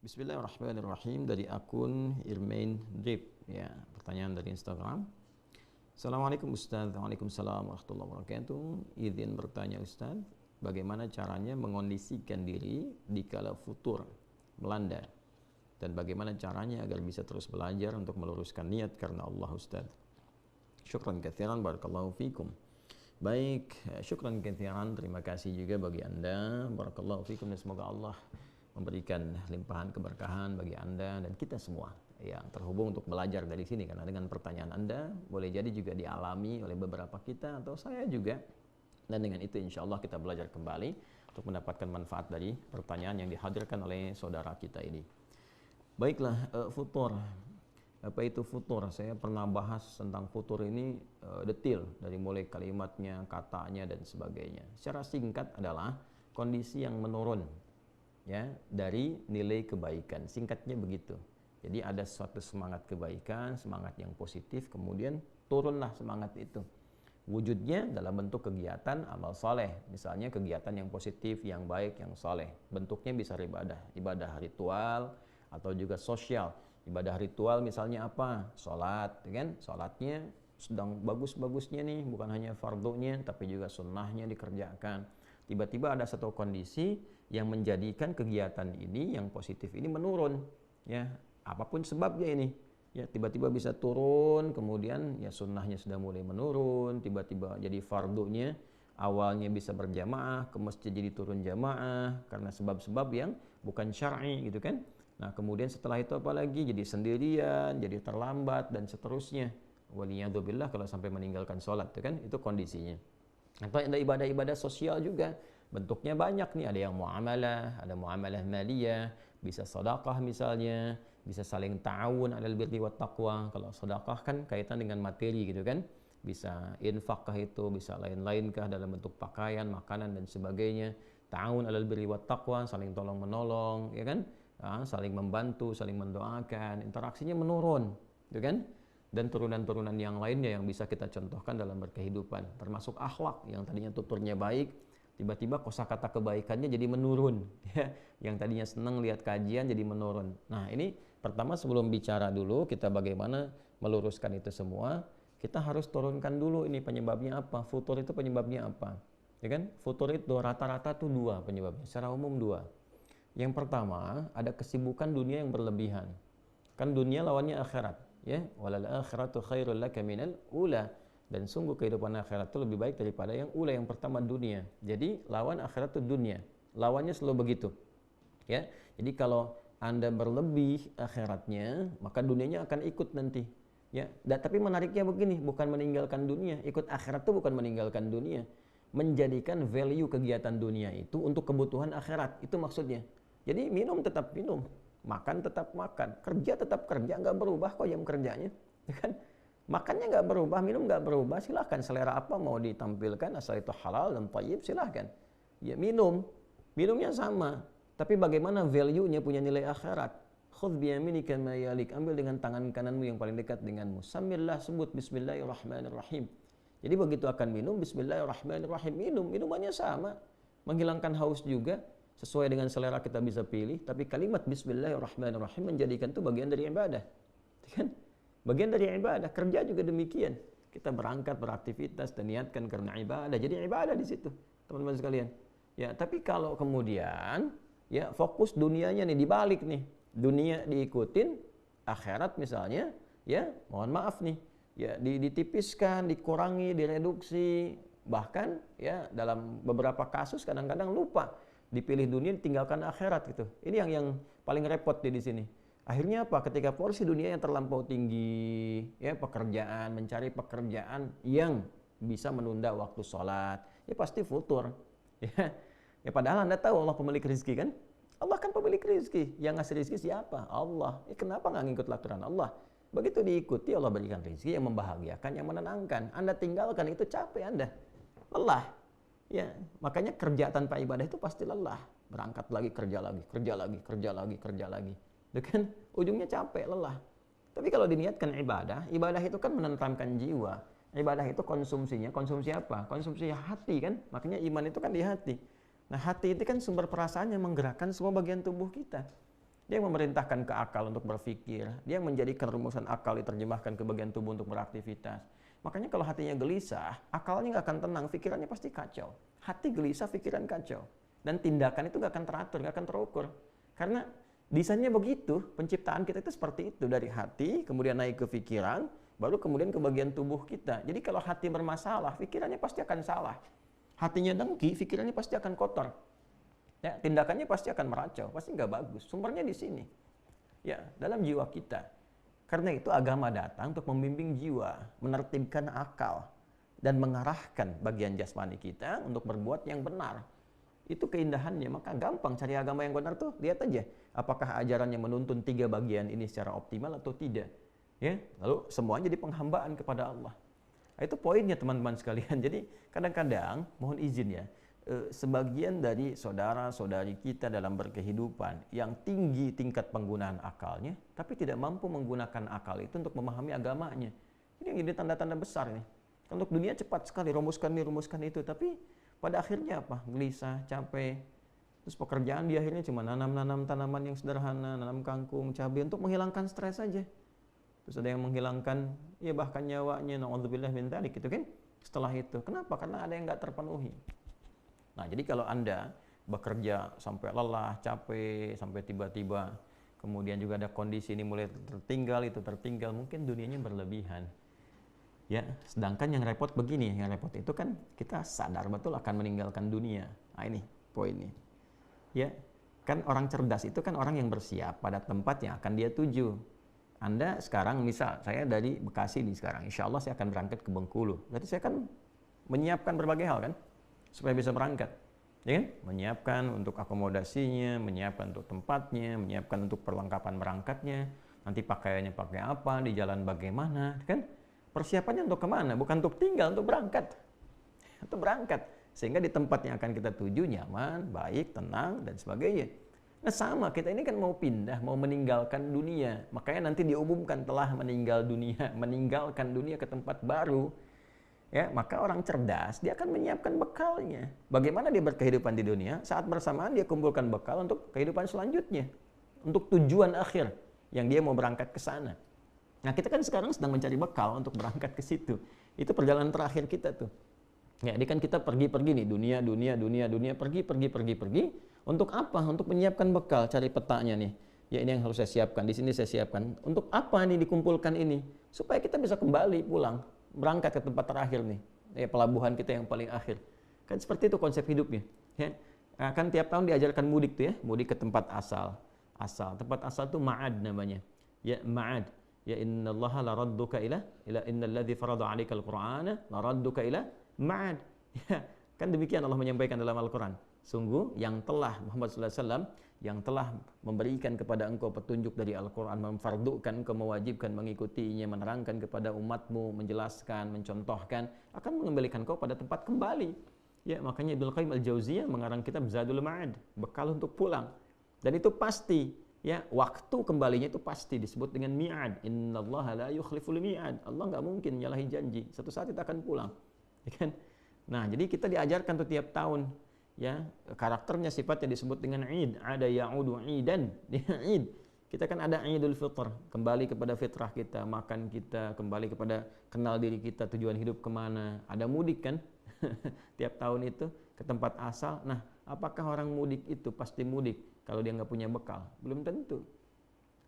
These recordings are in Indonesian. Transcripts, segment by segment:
Bismillahirrahmanirrahim, dari akun Irmain Drip, ya, pertanyaan dari Instagram. Assalamualaikum Ustaz. Waalaikumsalam warahmatullahi wabarakatuh. Izin bertanya Ustaz, bagaimana caranya mengondisikan diri di kala futur melanda, dan bagaimana caranya agar bisa terus belajar untuk meluruskan niat karena Allah Ustaz. Syukran katsiran, barakallahu fikum. Baik, syukran katsiran, terima kasih juga bagi Anda, barakallahu fikum, dan semoga Allah memberikan limpahan keberkahan bagi Anda dan kita semua yang terhubung untuk belajar dari sini, karena dengan pertanyaan Anda boleh jadi juga dialami oleh beberapa kita atau saya juga, dan dengan itu insya Allah kita belajar kembali untuk mendapatkan manfaat dari pertanyaan yang dihadirkan oleh saudara kita ini. Baiklah, futur. Apa itu futur? Saya pernah bahas tentang futur ini detail, dari mulai kalimatnya, katanya, dan sebagainya. Secara singkat adalah kondisi yang menurun, ya, dari nilai kebaikan. Singkatnya begitu. Jadi ada suatu semangat kebaikan, semangat yang positif, kemudian turunlah semangat itu. Wujudnya dalam bentuk kegiatan amal soleh, misalnya kegiatan yang positif, yang baik, yang soleh. Bentuknya bisa ibadah ritual atau juga sosial. Ibadah ritual misalnya apa? Sholat, kan? Sholatnya sedang bagus-bagusnya nih, bukan hanya fardunya, tapi juga sunnahnya dikerjakan. Tiba-tiba ada satu kondisi yang menjadikan kegiatan ini yang positif ini menurun, ya, apapun sebabnya ini, ya, tiba-tiba bisa turun, kemudian ya sunnahnya sudah mulai menurun, tiba-tiba jadi fardunya awalnya bisa berjamaah, ke masjid jadi turun jamaah karena sebab-sebab yang bukan syar'i, gitu kan. Nah kemudian setelah itu apalagi jadi sendirian, jadi terlambat dan seterusnya. Waliyadzubillah, kalau sampai meninggalkan sholat, kan, itu kondisinya. Atau ada ibadah-ibadah sosial juga, bentuknya banyak nih, ada yang muamalah, ada muamalah maliyah, bisa sedekah misalnya, bisa saling ta'awun 'alal birri wat taqwa. Kalau sedekah kan kaitan dengan materi, gitu kan, bisa infak kah itu, bisa lain-lain kah dalam bentuk pakaian, makanan, dan sebagainya. Ta'awun 'alal birri wat taqwa, saling tolong menolong, ya kan, saling membantu, saling mendoakan, interaksinya menurun, gitu kan. Dan turunan-turunan yang lainnya yang bisa kita contohkan dalam berkehidupan, termasuk akhlak yang tadinya tuturnya baik, tiba-tiba kosakata kebaikannya jadi menurun, ya. Yang tadinya senang lihat kajian jadi menurun. Nah ini pertama, sebelum bicara dulu kita bagaimana meluruskan itu semua, kita harus turunkan dulu ini penyebabnya apa, futur itu penyebabnya apa, ya kan. Futur itu rata-rata tuh dua penyebabnya, secara umum dua. Yang pertama, ada kesibukan dunia yang berlebihan, kan dunia lawannya akhirat, ya, walal akhiratu khairul laka minal ula, dan sungguh kehidupan akhirat itu lebih baik daripada yang ula, yang pertama dunia. Jadi lawan akhirat itu dunia, lawannya selalu begitu, ya. Jadi kalau Anda berlebih akhiratnya, maka dunianya akan ikut nanti, ya. Tapi menariknya begini, bukan meninggalkan dunia, ikut akhirat itu bukan meninggalkan dunia, menjadikan value kegiatan dunia itu untuk kebutuhan akhirat, itu maksudnya. Jadi minum tetap minum, makan tetap makan, kerja tetap kerja, nggak berubah kok jam kerjanya, ya kan? Makannya nggak berubah, minum nggak berubah, silahkan selera apa mau ditampilkan, asal itu halal dan thayyib, silahkan. Ya minumnya sama, tapi bagaimana value-nya, punya nilai akhirat. Khudh biyaminika ma yalik, ambil dengan tangan kananmu yang paling dekat denganmu. Sambillah, sebut bismillahirrahmanirrahim. Jadi begitu akan minum, bismillahirrahmanirrahim, minumannya sama, menghilangkan haus juga, sesuai dengan selera kita bisa pilih, tapi kalimat bismillahirrahmanirrahim menjadikan itu bagian dari ibadah, kan? Bagian dari ibadah. Kerja juga demikian, kita berangkat beraktivitas dan niatkan karena ibadah, jadi ibadah di situ, teman-teman sekalian, ya. Tapi kalau kemudian, ya, fokus dunianya nih dibalik nih, dunia diikutin, akhirat misalnya, ya, mohon maaf nih, ya, ditipiskan, dikurangi, direduksi, bahkan, ya, dalam beberapa kasus kadang-kadang lupa, dipilih dunia, ditinggalkan akhirat, gitu. Ini yang paling repot di sini. Akhirnya apa? Ketika porsi dunia yang terlampau tinggi, ya, pekerjaan, mencari pekerjaan yang bisa menunda waktu sholat, ya pasti futur, ya. Ya padahal Anda tahu Allah pemilik rezeki, kan? Allah kan pemilik rezeki. Yang ngasih rezeki siapa? Allah. Kenapa nggak ngikut aturan Allah? Begitu diikuti, Allah berikan rezeki yang membahagiakan, yang menenangkan. Anda tinggalkan, itu capek Anda, lelah. Ya, makanya kerja tanpa ibadah itu pasti lelah. Berangkat lagi, kerja lagi, kerja lagi, kerja lagi, kerja lagi. Kan ujungnya capek, lelah. Tapi kalau diniatkan ibadah, ibadah itu kan menenteramkan jiwa. Ibadah itu konsumsinya, konsumsi apa? Konsumsi hati, kan? Makanya iman itu kan di hati. Nah, hati itu kan sumber perasaan yang menggerakkan semua bagian tubuh kita. Dia yang memerintahkan ke akal untuk berpikir. Dia yang menjadikan rumusan akal diterjemahkan ke bagian tubuh untuk beraktivitas. Makanya kalau hatinya gelisah, akalnya nggak akan tenang, pikirannya pasti kacau. Hati gelisah, pikiran kacau. Dan tindakan itu nggak akan teratur, nggak akan terukur. Karena desainnya begitu, penciptaan kita itu seperti itu. Dari hati, kemudian naik ke pikiran, baru kemudian ke bagian tubuh kita. Jadi kalau hati bermasalah, pikirannya pasti akan salah. Hatinya dengki, pikirannya pasti akan kotor. Ya, tindakannya pasti akan meracau, pasti nggak bagus. Sumbernya di sini, ya, dalam jiwa kita. Karena itu agama datang untuk membimbing jiwa, menertibkan akal, dan mengarahkan bagian jasmani kita untuk berbuat yang benar. Itu keindahannya. Maka gampang cari agama yang benar tuh. Lihat aja, apakah ajarannya menuntun 3 bagian ini secara optimal atau tidak. Ya, lalu semuanya jadi penghambaan kepada Allah. Nah, itu poinnya teman-teman sekalian. Jadi kadang-kadang mohon izin ya, sebagian dari saudara-saudari kita dalam berkehidupan yang tinggi tingkat penggunaan akalnya, tapi tidak mampu menggunakan akal itu untuk memahami agamanya. Ini yang jadi tanda-tanda besar nih. Untuk dunia cepat sekali rumuskan ini, rumuskan itu, tapi pada akhirnya apa? Gelisah, capek. Terus pekerjaan di akhirnya cuma nanam-nanam tanaman yang sederhana, nanam kangkung, cabai untuk menghilangkan stres saja. Terus ada yang menghilangkan ya bahkan nyawanya, na'udzubillah min dzalik gitu kan. Setelah itu, kenapa? Karena ada yang nggak terpenuhi. Nah, jadi kalau Anda bekerja sampai lelah, capek, sampai tiba-tiba kemudian juga ada kondisi ini mulai tertinggal, itu tertinggal, mungkin dunianya berlebihan. Ya, sedangkan yang repot begini, yang repot itu kan kita sadar betul akan meninggalkan dunia. Nah, ini poinnya. Ya, kan orang cerdas itu kan orang yang bersiap pada tempat yang akan dia tuju. Anda sekarang misal saya dari Bekasi nih sekarang, insya Allah saya akan berangkat ke Bengkulu. Berarti saya kan menyiapkan berbagai hal kan supaya bisa berangkat, ya kan? Menyiapkan untuk akomodasinya, menyiapkan untuk tempatnya, menyiapkan untuk perlengkapan berangkatnya, nanti pakaiannya pakai apa, di jalan bagaimana, kan? Persiapannya untuk kemana? Bukan untuk tinggal, untuk berangkat, untuk berangkat, sehingga di tempat yang akan kita tuju nyaman, baik, tenang dan sebagainya. Nah sama, kita ini kan mau pindah, mau meninggalkan dunia, makanya nanti diumumkan telah meninggalkan dunia ke tempat baru. Ya, maka orang cerdas dia akan menyiapkan bekalnya. Bagaimana dia berkehidupan di dunia, saat bersamaan dia kumpulkan bekal untuk kehidupan selanjutnya, untuk tujuan akhir yang dia mau berangkat ke sana. Nah, kita kan sekarang sedang mencari bekal untuk berangkat ke situ. Itu perjalanan terakhir kita tuh. Ya, ini kan kita pergi-pergi nih, dunia, pergi. Untuk apa? Untuk menyiapkan bekal, cari petanya nih. Ya, ini yang harus saya siapkan, di sini saya siapkan. Untuk apa nih dikumpulkan ini? Supaya kita bisa kembali pulang. Berangkat ke tempat terakhir nih, ya, pelabuhan kita yang paling akhir. Kan seperti itu konsep hidupnya. Ya. Kan tiap tahun diajarkan mudik tuh ya, mudik ke tempat asal. Tempat asal itu ma'ad namanya. Ya, ma'ad. Ya innallaha laradduka ila innalladzi farada 'alaikal qur'ana laradduka ila ma'ad. Ya, kan demikian Allah menyampaikan dalam Al-Qur'an. Sungguh yang telah Muhammad sallallahu alaihi wasallam yang telah memberikan kepada engkau petunjuk dari Al-Quran, memfardukan engkau, mewajibkan mengikutinya, menerangkan kepada umatmu, menjelaskan, mencontohkan, akan mengembalikan engkau pada tempat kembali. Ya, makanya Ibnu Qayyim Al-Jauziyah mengarang kitab Zadul Ma'ad, bekal untuk pulang. Dan itu pasti, ya, waktu kembalinya itu pasti disebut dengan mi'ad. Innallaha la yukhliful mi'ad. Allah nggak mungkin nyalahi janji. Satu saat kita akan pulang. Ya kan? Nah, jadi kita diajarkan tuh tiap tahun. Ya, karakternya sifatnya disebut dengan id, ada ya'udu idan, id. Kita kan ada Idul Fitr, kembali kepada fitrah kita, makan kita, kembali kepada kenal diri kita, tujuan hidup kemana. Ada mudik kan, tiap tahun itu ke tempat asal. Nah, apakah orang mudik itu pasti mudik kalau dia nggak punya bekal? Belum tentu.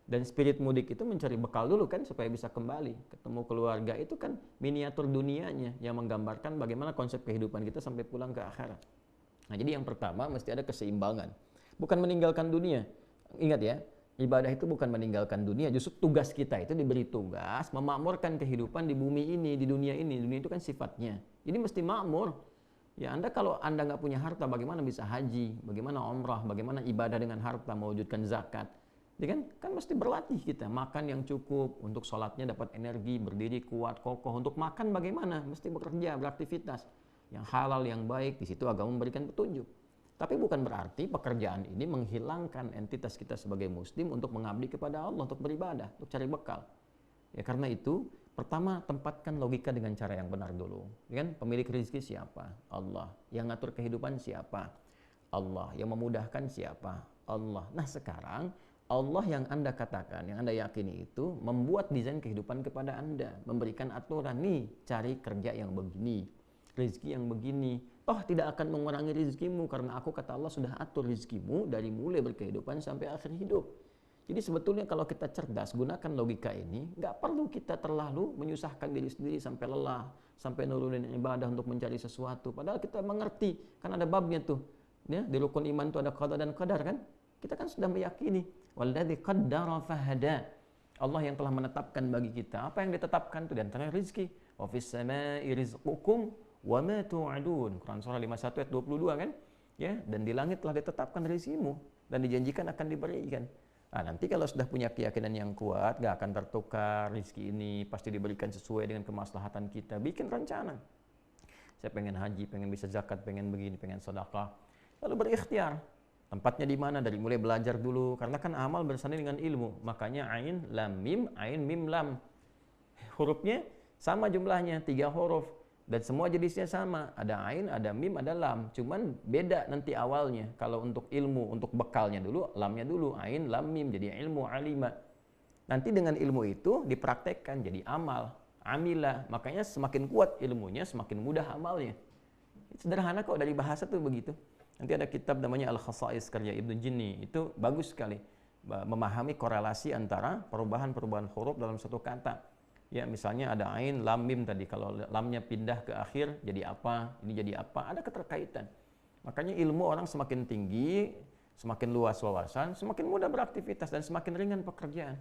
Dan spirit mudik itu mencari bekal dulu kan supaya bisa kembali ketemu keluarga. Itu kan miniatur dunianya yang menggambarkan bagaimana konsep kehidupan kita sampai pulang ke akhirat. Nah, jadi yang pertama mesti ada keseimbangan. Bukan meninggalkan dunia. Ingat ya, ibadah itu bukan meninggalkan dunia. Justru tugas kita itu diberi tugas memakmurkan kehidupan di bumi ini, di dunia ini. Dunia itu kan sifatnya. Jadi mesti makmur. Ya, kalau Anda nggak punya harta, bagaimana bisa haji? Bagaimana umrah? Bagaimana ibadah dengan harta, mewujudkan zakat? Ya kan mesti berlatih kita. Makan yang cukup, untuk sholatnya dapat energi, berdiri kuat, kokoh. Untuk makan bagaimana? Mesti bekerja, beraktivitas. Yang halal, yang baik, di situ agama memberikan petunjuk. Tapi bukan berarti pekerjaan ini menghilangkan entitas kita sebagai muslim untuk mengabdi kepada Allah, untuk beribadah, untuk cari bekal. Ya, karena itu, pertama tempatkan logika dengan cara yang benar dulu. Ya kan? Pemilik rezeki siapa? Allah. Yang ngatur kehidupan siapa? Allah. Yang memudahkan siapa? Allah. Nah, sekarang Allah yang Anda katakan, yang Anda yakini itu membuat desain kehidupan kepada Anda, memberikan aturan nih, cari kerja yang begini, rezeki yang begini. Toh tidak akan mengurangi rezekimu karena aku kata Allah sudah atur rezekimu dari mulai berkehidupan sampai akhir hidup. Jadi sebetulnya kalau kita cerdas gunakan logika ini, nggak perlu kita terlalu menyusahkan diri sendiri sampai lelah, sampai nurunin ibadah untuk mencari sesuatu. Padahal kita mengerti, kan ada babnya tuh. Ya, di rukun iman itu ada qada dan qadar kan? Kita kan sudah meyakini walladzi qaddara fahada. Allah yang telah menetapkan bagi kita apa yang ditetapkan itu di antara rezeki. Wa fis samai rizqukum wa ma tu'adun. Quran surah 51 ayat 22 kan? Ya, dan di langit telah ditetapkan rezekimu dan dijanjikan akan diberikan. Nah, nanti kalau sudah punya keyakinan yang kuat, gak akan tertukar rezeki ini, pasti diberikan sesuai dengan kemaslahatan kita. Bikin rencana. Saya pengen haji, pengen bisa zakat, pengen begini, pengen sedekah. Lalu berikhtiar. Tempatnya di mana? Dari mulai belajar dulu. Karena kan amal bersanding dengan ilmu. Makanya ain, lam, mim, lam. Hurufnya sama jumlahnya, 3 huruf. Dan semua jenisnya sama. Ada ain, ada mim, ada lam. Cuman beda nanti awalnya. Kalau untuk ilmu, untuk bekalnya dulu, lamnya dulu. Ain, lam, mim. Jadi ilmu, alima. Nanti dengan ilmu itu dipraktekkan jadi amal. Amilah. Makanya semakin kuat ilmunya, semakin mudah amalnya. Sederhana kok dari bahasa tuh begitu. Nanti ada kitab namanya Al-Khasa'is karya Ibnu Jinni. Itu bagus sekali memahami korelasi antara perubahan-perubahan huruf dalam satu kata. Ya, misalnya ada ain, lam, mim tadi. Kalau lamnya pindah ke akhir jadi apa? Ini jadi apa? Ada keterkaitan. Makanya ilmu orang semakin tinggi, semakin luas wawasan, semakin mudah beraktivitas dan semakin ringan pekerjaan.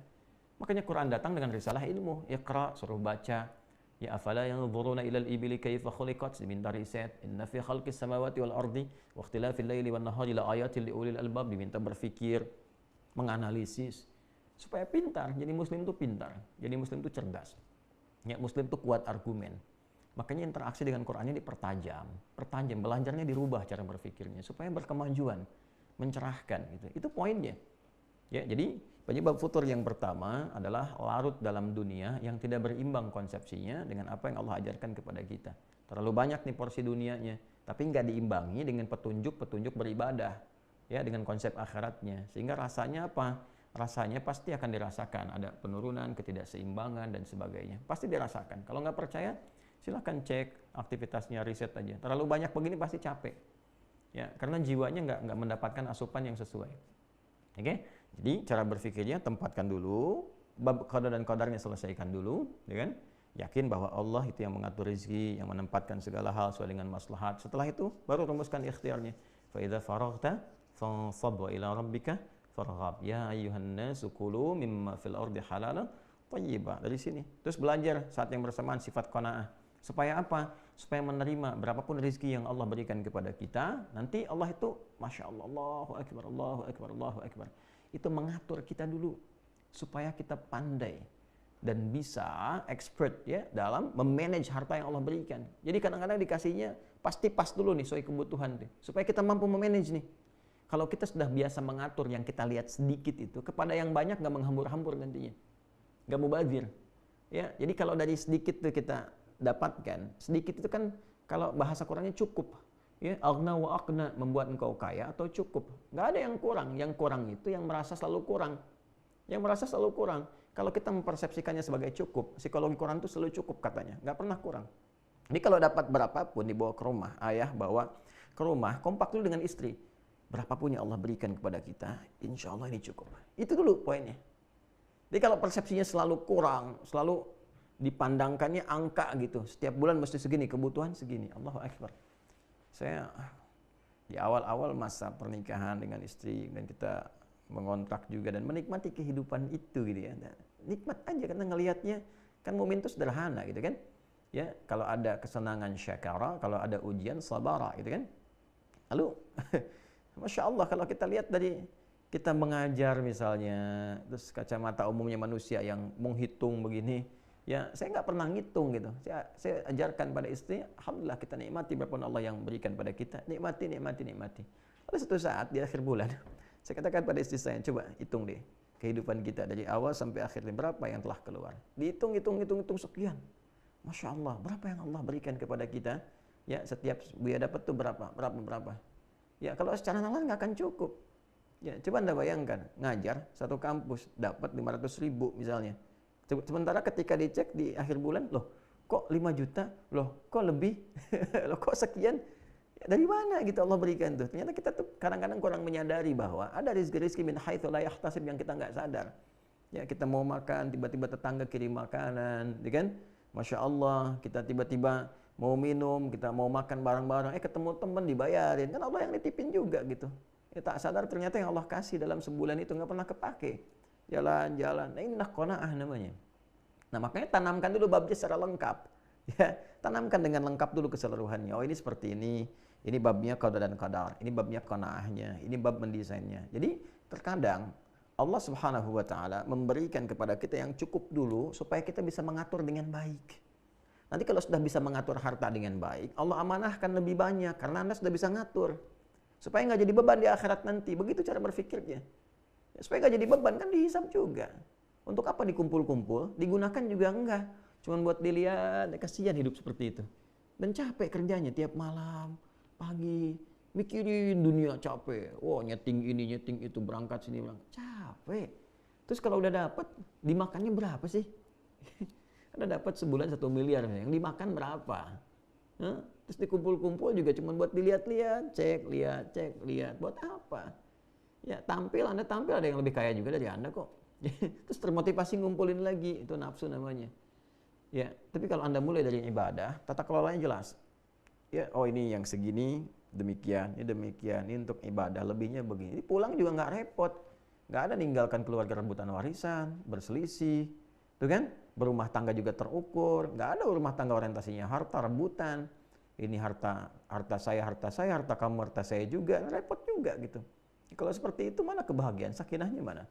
Makanya Quran datang dengan risalah ilmu. Iqra, suruh baca. Ya afala yanzuruna ilal ibili kaifa khuliqat, diminta riset. Inna fi khalqis samawati wal ardi wa ikhtilafil laili wan nahari la ayatil liulil albab, diminta berpikir, menganalisis supaya pintar. Jadi muslim itu pintar, jadi muslim itu cerdas. Ya, muslim itu kuat argumen. Makanya interaksi dengan Qur'annya dipertajam, belajarnya dirubah cara berpikirnya supaya berkemajuan, mencerahkan gitu. Itu poinnya. Ya, jadi penyebab futur yang pertama adalah larut dalam dunia yang tidak berimbang konsepsinya dengan apa yang Allah ajarkan kepada kita. Terlalu banyak nih porsi dunianya, tapi nggak diimbangi dengan petunjuk-petunjuk beribadah, ya, dengan konsep akhiratnya. Sehingga rasanya apa? Rasanya pasti akan dirasakan. Ada penurunan, ketidakseimbangan, dan sebagainya. Pasti dirasakan. Kalau nggak percaya, silahkan cek aktivitasnya, riset aja. Terlalu banyak begini pasti capek. Ya, karena jiwanya nggak mendapatkan asupan yang sesuai. Oke? Jadi cara berpikirnya tempatkan dulu, bab qada dan qadarnya selesaikan dulu, ya kan? Yakin bahwa Allah itu yang mengatur rezeki, yang menempatkan segala hal sesuai dengan maslahat. Setelah itu baru rumuskan ikhtiarnya. Fa idza faraghta fansab wa ila rabbika farghab. Ya ayyuhan nasu kulu mimma fil ardi halalan thayyiba. Dari sini. Terus belajar saat yang bersamaan sifat qanaah. Supaya apa? Supaya menerima berapapun rezeki yang Allah berikan kepada kita. Nanti Allah itu Masya Allah, Allahu Akbar, Allahu Akbar, Allahu Akbar. Itu mengatur kita dulu supaya kita pandai dan bisa expert ya dalam memanage harta yang Allah berikan. Jadi kadang-kadang dikasihnya pasti pas dulu nih sesuai kebutuhan nih, supaya kita mampu memanage nih. Kalau kita sudah biasa mengatur yang kita lihat sedikit itu kepada yang banyak, nggak menghambur-hambur nantinya, nggak mubazir. Ya, jadi kalau dari sedikit tuh kita dapatkan, sedikit itu kan kalau bahasa Qurannya cukup. Ya, aghna wa aqna, membuat engkau kaya atau cukup. Nggak ada yang kurang. Yang kurang itu yang merasa selalu kurang. Yang merasa selalu kurang. Kalau kita mempersepsikannya sebagai cukup, psikologi Quran itu selalu cukup katanya. Nggak pernah kurang. Jadi kalau dapat berapapun dibawa ke rumah, ayah bawa ke rumah, kompak dulu dengan istri. Berapapun yang Allah berikan kepada kita, insya Allah ini cukup. Itu dulu poinnya. Jadi kalau persepsinya selalu kurang, selalu dipandangkannya angka gitu. Setiap bulan mesti segini, kebutuhan segini. Allahu Akbar. Saya di awal-awal masa pernikahan dengan istri dan kita mengontrak juga dan menikmati kehidupan itu gitu ya. Dan nikmat aja karena ngelihatnya kan mukmin itu sederhana gitu kan. Ya, kalau ada kesenangan syakara, kalau ada ujian sabara gitu kan. Lalu Masya Allah kalau kita lihat dari kita mengajar misalnya, terus kacamata umumnya manusia yang menghitung begini, ya saya nggak pernah ngitung gitu. Saya ajarkan pada istri, alhamdulillah kita nikmati berapa Allah yang berikan pada kita, nikmati. Lalu suatu saat di akhir bulan, saya katakan pada istri saya, coba hitung deh kehidupan kita dari awal sampai akhirnya berapa yang telah keluar. Dihitung sekian. Masya Allah, berapa yang Allah berikan kepada kita? Ya setiap buaya dapat tuh berapa. Ya kalau secara nalar nggak akan cukup. Ya, coba Anda bayangkan, ngajar satu kampus dapat 500.000 misalnya. Sementara ketika dicek di akhir bulan, loh kok 5 juta, loh kok lebih, loh kok sekian, ya, dari mana gitu Allah berikan tuh. Ternyata kita tuh kadang-kadang kurang menyadari bahwa ada rezeki-rezeki min haitsu la yahtasib yang kita nggak sadar. Ya, kita mau makan, tiba-tiba tetangga kirim makanan, ya kan? Masya Allah, kita tiba-tiba mau minum, kita mau makan bareng-bareng, ketemu temen dibayarin, kan Allah yang nitipin juga gitu. Ya, tak sadar ternyata yang Allah kasih dalam sebulan itu nggak pernah kepake. Jalan-jalan, nah ini qanaah namanya. Nah makanya tanamkan dulu babnya secara lengkap. Ya, tanamkan dengan lengkap dulu keseluruhannya. Oh ini seperti ini babnya qada dan qadar, ini babnya qanaahnya, ini bab mendesainnya. Jadi terkadang Allah Subhanahu wa taala memberikan kepada kita yang cukup dulu supaya kita bisa mengatur dengan baik. Nanti kalau sudah bisa mengatur harta dengan baik, Allah amanahkan lebih banyak karena Anda sudah bisa ngatur. Supaya nggak jadi beban di akhirat nanti. Begitu cara berpikirnya. Ya, supaya nggak jadi beban, kan dihisab juga. Untuk apa dikumpul-kumpul? Digunakan juga enggak. Cuman buat dilihat, kasihan hidup seperti itu. Dan capek kerjanya tiap malam, pagi, mikirin dunia capek. Wah, nyeting ini, nyeting itu, berangkat sini, berangkat. Capek. Terus kalau udah dapat, dimakannya berapa sih? Anda dapat sebulan 1 miliar, yang dimakan berapa? Hah? Terus dikumpul-kumpul juga cuma buat dilihat-lihat, cek, lihat. Buat apa? Ya, Anda tampil ada yang lebih kaya juga dari Anda kok. Terus termotivasi ngumpulin lagi, itu nafsu namanya. Ya, tapi kalau Anda mulai dari ibadah, tata kelolanya jelas. Ya, oh ini yang segini, demikian, ini untuk ibadah, lebihnya begini. Pulang juga nggak repot. Nggak ada ninggalkan keluarga rebutan warisan, berselisih. Tuh kan? Berumah tangga juga terukur. Nggak ada rumah tangga orientasinya harta, rebutan. Ini harta saya, harta kamu, harta saya juga. Repot juga gitu. Kalau seperti itu mana kebahagiaan, sakinahnya mana?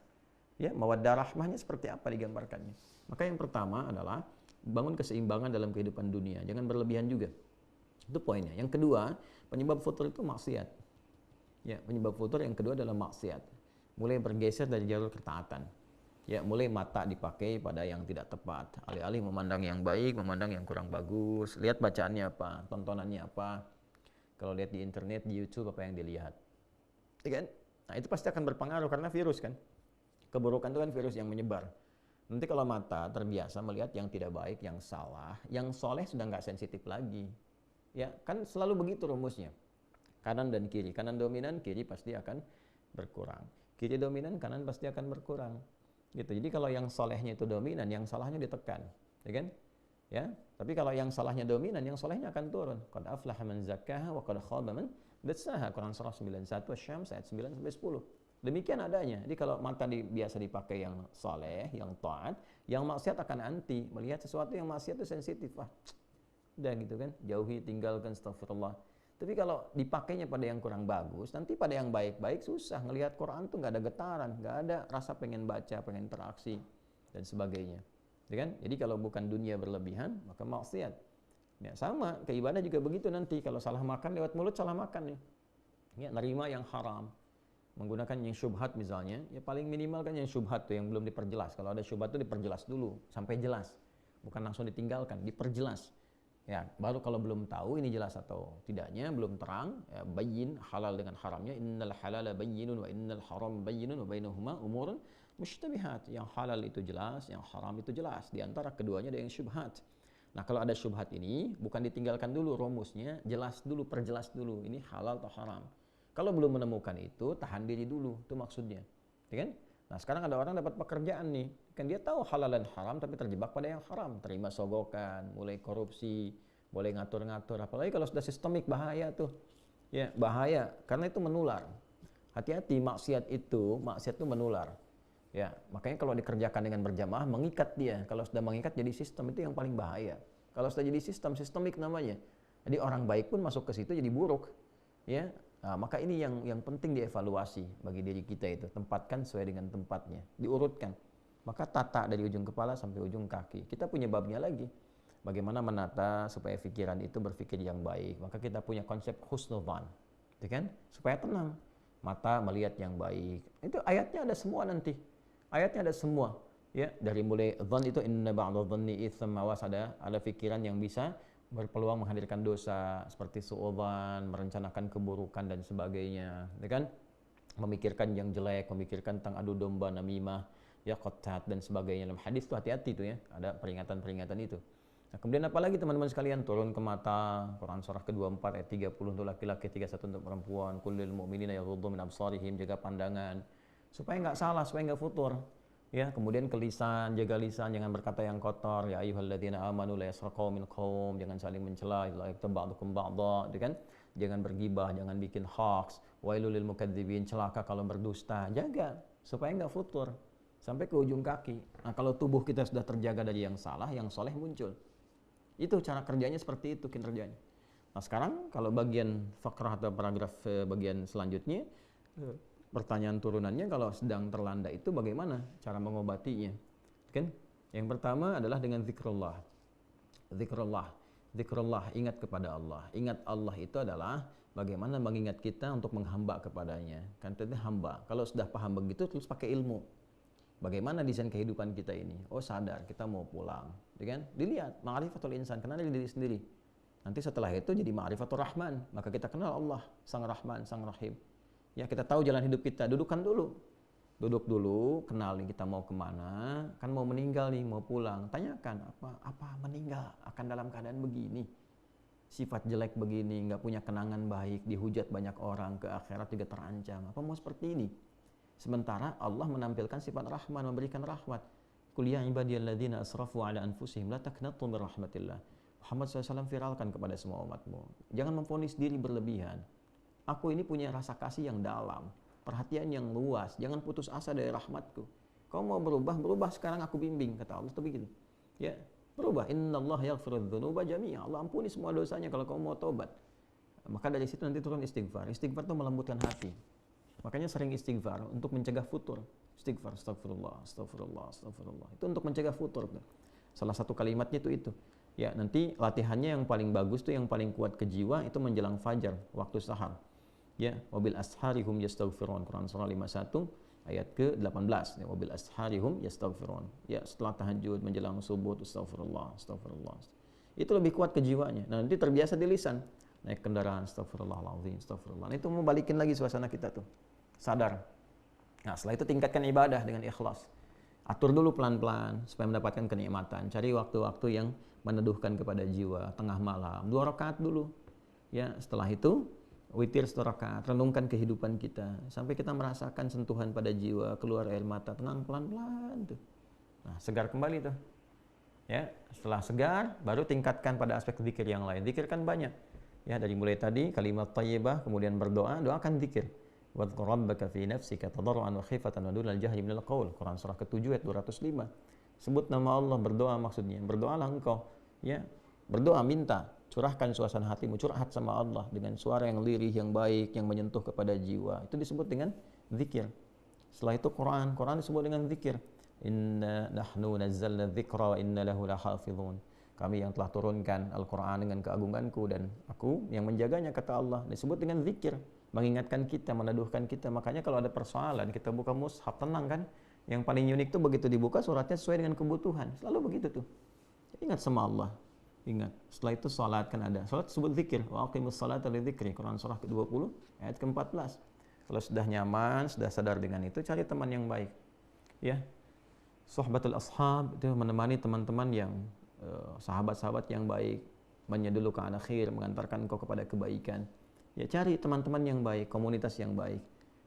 Ya, mawaddah rahmahnya seperti apa digambarkannya? Maka yang pertama adalah bangun keseimbangan dalam kehidupan dunia. Jangan berlebihan juga. Itu poinnya. Yang kedua, penyebab futur itu maksiat. Ya, penyebab futur yang kedua adalah maksiat. Mulai bergeser dari jalur ketaatan. Ya, mulai mata dipakai pada yang tidak tepat. Alih-alih memandang yang baik, memandang yang kurang bagus. Lihat bacaannya apa, tontonannya apa. Kalau lihat di internet, di YouTube, apa yang dilihat. Ya kan? Nah, itu pasti akan berpengaruh karena virus kan. Keburukan itu kan virus yang menyebar. Nanti kalau mata terbiasa melihat yang tidak baik, yang salah, yang soleh sudah nggak sensitif lagi. Ya, kan selalu begitu rumusnya. Kanan dan kiri. Kanan dominan, kiri pasti akan berkurang. Kiri dominan, kanan pasti akan berkurang. Gitu. Jadi kalau yang solehnya itu dominan, yang salahnya ditekan, ya kan? Ya. Tapi kalau yang salahnya dominan, yang solehnya akan turun. Qad aflaha man zakkaha wa qad khaba man dassaha. Quran surah 91 Asy-Syams ayat 9 sampai 10. Demikian adanya. Jadi kalau mata biasa dipakai yang soleh, yang taat, yang maksiat akan anti. Melihat sesuatu yang maksiat itu sensitif. Udah gitu kan? Jauhi, tinggalkan, astagfirullah. Tapi kalau dipakainya pada yang kurang bagus, nanti pada yang baik-baik susah. Ngelihat Quran tuh nggak ada getaran, nggak ada rasa pengen baca, pengen interaksi, dan sebagainya. Ya kan? Jadi kalau bukan dunia berlebihan, maka maksiat. Ya, sama, ke ibadah juga begitu nanti. Kalau salah makan lewat mulut, salah makan nih. Ya, nerima yang haram. Menggunakan yang syubhat misalnya, ya paling minimal kan yang syubhat tuh yang belum diperjelas. Kalau ada syubhat tuh diperjelas dulu, sampai jelas. Bukan langsung ditinggalkan, diperjelas. Ya, baru kalau belum tahu ini jelas atau tidaknya, belum terang, ya, bayyin halal dengan haramnya. Innal halala bayyinun wa innal haram bayyinun wa bainahuma umurun mushtabihat. Yang halal itu jelas, yang haram itu jelas. Di antara keduanya ada yang syubhat. Nah, kalau ada syubhat ini bukan ditinggalkan dulu rumusnya, jelas dulu, perjelas dulu ini halal atau haram. Kalau belum menemukan itu, tahan diri dulu, itu maksudnya. Ya kan? Nah, sekarang ada orang dapat pekerjaan nih, kan dia tahu halal dan haram tapi terjebak pada yang haram, terima sogokan, mulai korupsi, boleh ngatur-ngatur, apalagi kalau sudah sistemik bahaya tuh. Ya, bahaya karena itu menular. Hati-hati, maksiat itu menular. Ya, makanya kalau dikerjakan dengan berjamaah mengikat dia. Kalau sudah mengikat jadi sistem, itu yang paling bahaya. Kalau sudah jadi sistemik namanya. Jadi orang baik pun masuk ke situ jadi buruk. Ya. Nah, maka ini yang penting dievaluasi bagi diri kita itu, tempatkan sesuai dengan tempatnya, diurutkan. Maka tata dari ujung kepala sampai ujung kaki. Kita punya babnya lagi. Bagaimana menata supaya pikiran itu berpikir yang baik. Maka kita punya konsep husnudzan, ya kan? Supaya tenang. Mata melihat yang baik. Itu ayatnya ada semua nanti. Ayatnya ada semua. Ya, dari mulai dzan itu inna ba'dadh dhanni itsam, awas ada pikiran yang bisa berpeluang menghadirkan dosa seperti suudzon, merencanakan keburukan dan sebagainya, ya kan? memikirkan yang jelek, memikirkan tentang adu domba, namimah, ya qatat dan sebagainya. Dalam hadis tuh hati-hati tuh ya, ada peringatan-peringatan itu. Nah, kemudian apalagi teman-teman sekalian, turun ke mata, Quran surah ke-24 ayat 30 untuk laki-laki, 31 untuk perempuan, kullil mu'minina yaghuddu min absarihim, jaga pandangan supaya nggak salah, supaya nggak futur. Ya, kemudian ke lisan, jaga lisan, jangan berkata yang kotor. Ya ayyuhalladzina amanu la yasraqu min qaum, jangan saling mencela, la yaktab ba'dukum ba'dha, gitu kan? Jangan bergibah, jangan bikin hoax. Wailul lil mukadzibin, celaka kalau berdusta. Jaga supaya nggak futur sampai ke ujung kaki. Nah, kalau tubuh kita sudah terjaga dari yang salah, yang soleh muncul. Itu cara kerjanya, seperti itu kinerjanya. Nah, sekarang kalau bagian fakrah atau paragraf bagian selanjutnya, pertanyaan turunannya, kalau sedang terlanda itu bagaimana cara mengobatinya? Kan? Yang pertama adalah dengan zikrullah. Zikrullah, ingat kepada Allah. Ingat Allah itu adalah bagaimana mengingat kita untuk menghamba kepadanya. Kan itu hamba. Kalau sudah paham begitu, terus pakai ilmu. Bagaimana desain kehidupan kita ini? Oh, sadar kita mau pulang, kan? Dilihat ma'rifatul insan, kenal diri sendiri. Nanti setelah itu jadi ma'rifatul rahman, maka kita kenal Allah, sang rahman, sang rahim. Ya, kita tahu jalan hidup kita. Duduk dulu, kenal nih kita mau kemana. Kan mau meninggal nih, mau pulang. Tanyakan, apa meninggal akan dalam keadaan begini, sifat jelek begini, nggak punya kenangan baik, dihujat banyak orang, ke akhirat juga terancam. Apa mau seperti ini? Sementara Allah menampilkan sifat rahman, memberikan rahmat. Qul ya ibadiyalladzina asrafu ala anfusihim la taqnatu min rahmatillah. Muhammad SAW viralkan kepada semua umatmu, jangan memvonis diri berlebihan. Aku ini punya rasa kasih yang dalam, perhatian yang luas, jangan putus asa dari rahmatku. Kau mau berubah sekarang aku bimbing, kata Allah. Itu begitu. Ya, berubah. Innallaha yaghfirudz dzunuba jami'a. Allah ampuni semua dosanya kalau kau mau tobat. Maka dari situ nanti turun istighfar. Istighfar itu melembutkan hati. Makanya sering istighfar untuk mencegah futur. Istighfar, astagfirullah. Itu untuk mencegah futur. Salah satu kalimatnya itu. Ya, nanti latihannya yang paling bagus tuh, yang paling kuat ke jiwa itu menjelang fajar, waktu sahar. Ya, wabil asharihum yastaghfirun. Quran surah 51 ayat ke-18. Ya, wabil asharihum yastaghfirun. Ya, setelah tahajud menjelang subuh, astagfirullah. Itu lebih kuat ke jiwanya. Nah, nanti terbiasa di lisan. Naik kendaraan, astagfirullahaladzim, astagfirullah. Itu mau balikin lagi suasana kita tuh. Sadar. Nah, setelah itu tingkatkan ibadah dengan ikhlas. Atur dulu pelan-pelan supaya mendapatkan kenikmatan. Cari waktu-waktu yang meneduhkan kepada jiwa, tengah malam. 2 rakaat dulu. Ya, setelah itu witir 1 rakaat, renungkan kehidupan kita sampai kita merasakan sentuhan pada jiwa, keluar air mata, tenang pelan-pelan tuh. Nah, segar kembali tuh. Ya, setelah segar baru tingkatkan pada aspek zikir yang lain. Zikirkan banyak. Ya, dari mulai tadi kalimat thayyibah, kemudian berdoa, doakan zikir. Wadhkur rabbaka fi nafsika tadarruan wa khifatan wa dunal jahri minal qaul. Quran surah ke-7 ayat 205. Sebut nama Allah, berdoa maksudnya. Berdoalah engkau, ya. Berdoa, minta, curahkan suasana hatimu, curhat sama Allah dengan suara yang lirih, yang baik, yang menyentuh kepada jiwa. Itu disebut dengan zikir. Setelah itu Quran disebut dengan zikir. Inna nahnu nazzalna dzikra wa inna lahu lahafizun. Kami yang telah turunkan Al-Quran dengan keagunganku dan aku yang menjaganya, kata Allah. Disebut dengan zikir, mengingatkan kita, meneduhkan kita. Makanya kalau ada persoalan, kita buka mushaf, tenang kan. Yang paling unik tuh begitu dibuka suratnya sesuai dengan kebutuhan. Selalu begitu tuh. Ingat sama Allah. Ingat. Setelah itu salat kan ada. Salat disebut zikir. Wa aqimus salata lidzikri. Quran surah ke-20 ayat ke-14. Kalau sudah nyaman, sudah sadar dengan itu, cari teman yang baik. Ya. Suhbatul ashab itu menemani teman-teman yang sahabat-sahabat yang baik, menyedulu ke akhir, mengantarkan engkau kepada kebaikan. Ya, cari teman-teman yang baik, komunitas yang baik.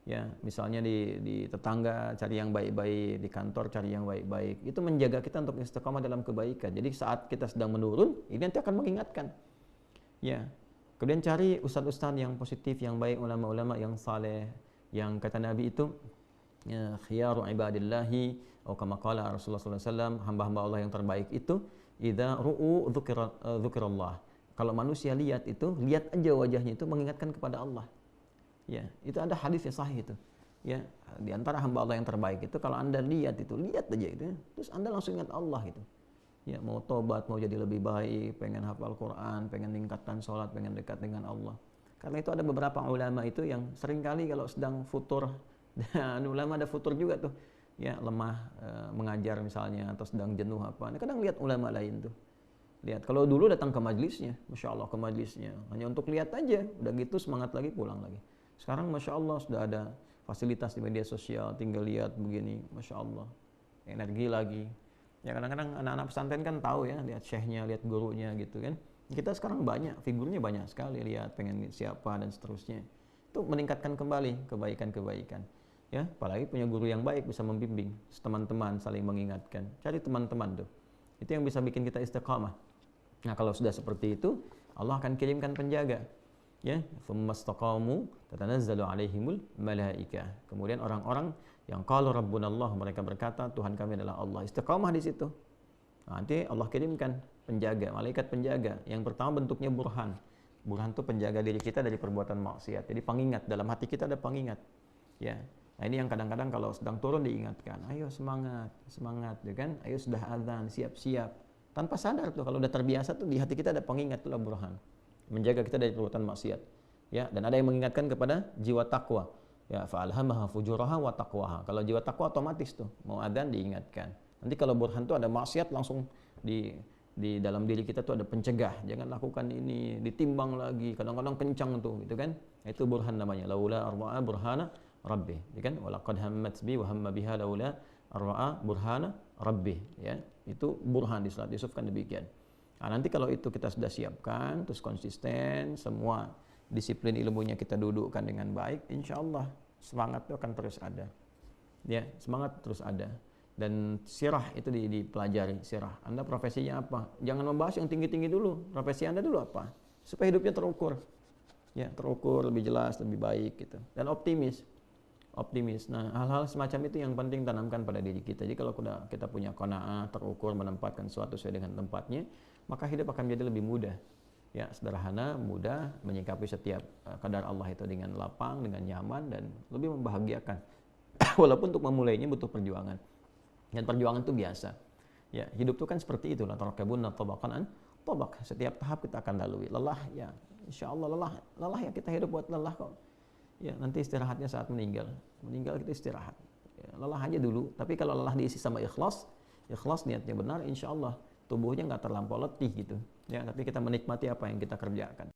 Ya, misalnya di tetangga cari yang baik-baik, di kantor cari yang baik-baik. Itu menjaga kita untuk istiqamah dalam kebaikan. Jadi saat kita sedang menurun, ini nanti akan mengingatkan. Ya. Kemudian cari ustaz-ustaz yang positif, yang baik, ulama-ulama yang saleh, yang kata Nabi itu ya, khiyaru ibadillahi atau kama qala Rasulullah sallallahu alaihi wasallam, hamba-hamba Allah yang terbaik itu idza ru'u dzukirallah. Kalau manusia lihat itu, lihat aja wajahnya itu mengingatkan kepada Allah. Ya, itu ada hadis yang sahih itu. Ya, di antara hamba Allah yang terbaik itu kalau Anda lihat itu, lihat aja itu, terus Anda langsung ingat Allah itu. Ya, mau tobat, mau jadi lebih baik, pengen hafal Quran, pengen tingkatkan sholat, pengen dekat dengan Allah. Karena itu ada beberapa ulama itu yang seringkali kalau sedang futur, dan ulama ada futur juga tuh. Ya, lemah mengajar misalnya atau sedang jenuh apa. Nah, kadang lihat ulama lain tuh. Lihat, kalau dulu datang ke majelisnya, Masya Allah ke majelisnya, hanya untuk lihat aja, udah gitu semangat lagi pulang lagi. Sekarang Masya Allah sudah ada fasilitas di media sosial, tinggal lihat begini, Masya Allah, energi lagi. Ya kadang-kadang anak-anak pesantren kan tahu ya, lihat syekhnya, lihat gurunya gitu kan. Kita sekarang banyak, figurnya banyak sekali, lihat pengen siapa dan seterusnya. Itu meningkatkan kembali kebaikan-kebaikan. Ya, apalagi punya guru yang baik bisa membimbing, teman-teman saling mengingatkan. Cari teman-teman tuh. Itu yang bisa bikin kita istiqamah. Nah, kalau sudah seperti itu, Allah akan kirimkan penjaga. Ya, tsumastaqamu tatanazzalu alaihimul malaikah. Kemudian orang-orang yang qalu rabbunallah, mereka berkata Tuhan kami adalah Allah. Istiqamah di situ. Nah, nanti Allah kirimkan penjaga, malaikat penjaga. Yang pertama bentuknya burhan. Burhan itu penjaga diri kita dari perbuatan maksiat. Jadi pengingat, dalam hati kita ada pengingat. Ya. Nah, ini yang kadang-kadang kalau sedang turun diingatkan, ayo semangat, semangat, ya kan? Ayo sudah azan, siap-siap. Tanpa sadar tuh, kalau udah terbiasa tuh di hati kita ada pengingat, itulah burhan. Menjaga kita dari perbuatan maksiat. Ya, dan ada yang mengingatkan kepada jiwa takwa. Ya, fa'alhamaha fujuraha wa taqwaha. Kalau jiwa takwa otomatis tuh, mau adzan diingatkan. Nanti kalau burhan tuh ada maksiat langsung di dalam diri kita tuh ada pencegah. Jangan lakukan ini, ditimbang lagi, kadang-kadang kencang tuh, gitu kan? Itu burhan namanya. Laula arba'a burhana rabbi, ya kan? Walaqad hammat bi wa hamma biha laula arba'a burhana rabbi, ya. Itu burhan di surat Yusuf kan demikian. Nah, nanti kalau itu kita sudah siapkan, terus konsisten, semua disiplin ilmunya kita dudukkan dengan baik, insya Allah semangat itu akan terus ada. Ya, semangat terus ada. Dan sirah itu dipelajari, sirah. Anda profesinya apa? Jangan membahas yang tinggi-tinggi dulu. Profesi Anda dulu apa? Supaya hidupnya terukur. Ya, terukur, lebih jelas, lebih baik gitu. Dan optimis. Optimis. Nah, hal-hal semacam itu yang penting tanamkan pada diri kita. Jadi kalau kita punya qanaah, terukur, menempatkan sesuatu sesuai dengan tempatnya, maka hidup akan menjadi lebih mudah. Ya, sederhana, mudah, menyikapi setiap kadar Allah itu dengan lapang, dengan nyaman, dan lebih membahagiakan. Walaupun untuk memulainya butuh perjuangan. Dan perjuangan itu biasa. Ya, hidup itu kan seperti itu. La tarakabunna tabaqan an tabaq. Setiap tahap kita akan lalui. Lelah, ya, insya Allah lelah ya, kita hidup buat lelah kok. Ya, nanti istirahatnya saat meninggal. Meninggal kita istirahat. Ya, lelah aja dulu. Tapi kalau lelah diisi sama ikhlas niatnya benar, insya Allah tubuhnya nggak terlampau letih gitu. Ya, tapi kita menikmati apa yang kita kerjakan.